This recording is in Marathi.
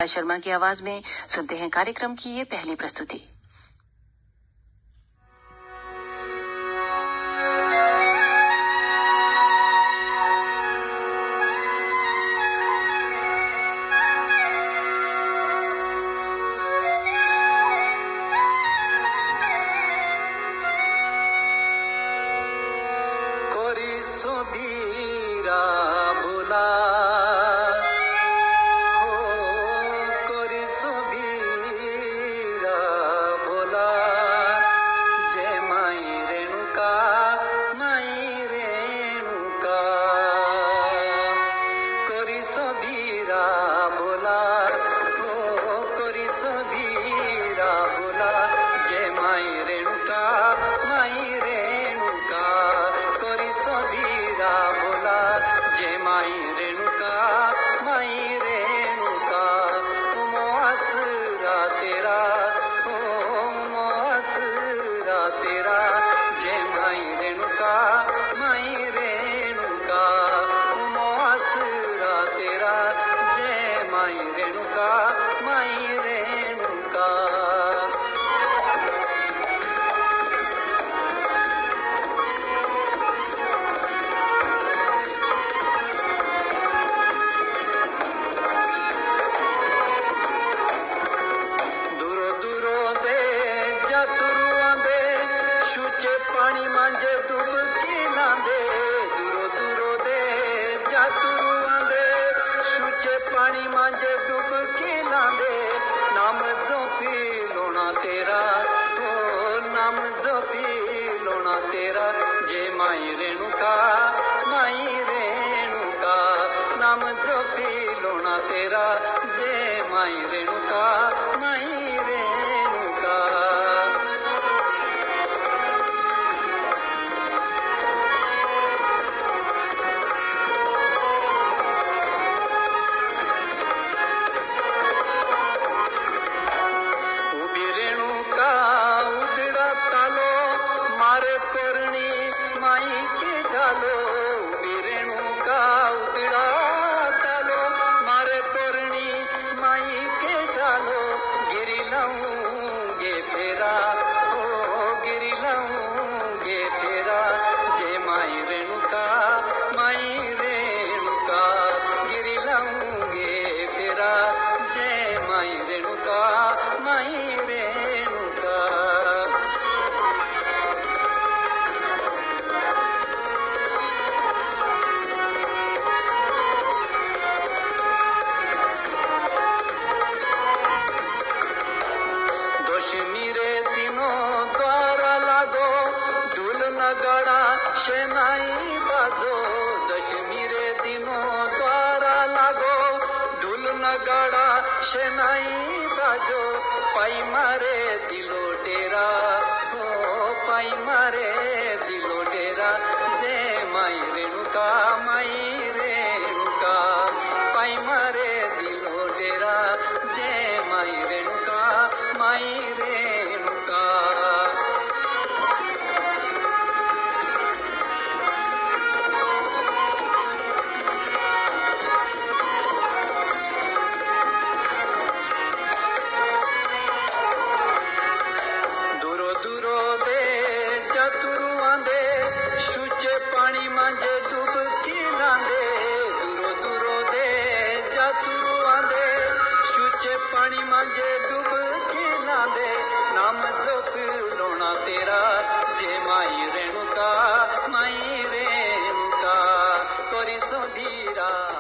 शर्मा की आवाज में सुनते हैं कार्यक्रम की ये पहली प्रस्तुति। पानी मांझे डुबकी लांदे दूरो दूरो दे जातरू आंदे सूचे पानी मांझे डुबकी लांदे नाम जो पी लोना तेरा ओ नाम जो पी लोना तेरा जे माई रेणुका नाम जो पी लोना तेरा जे माई रेणुका शेनाई बाजो दशमी रे दिनों द्वारा लागो ढुल नगाड़ा शेनाई बाजो पाई मारे दिलो डेरा हो पाई मारे दिलो डेरा जे माई रेणुका पाई मारे दिलो डेरा जे माई रेणुका पानी मांझे डुबकी लांदे दूरो दूरो दे जातरू आंदे सूचे पानी मांझे डुबकी लांदे नाम जप लोना तेरा जे माई रेणुका कोरी सोधीरा।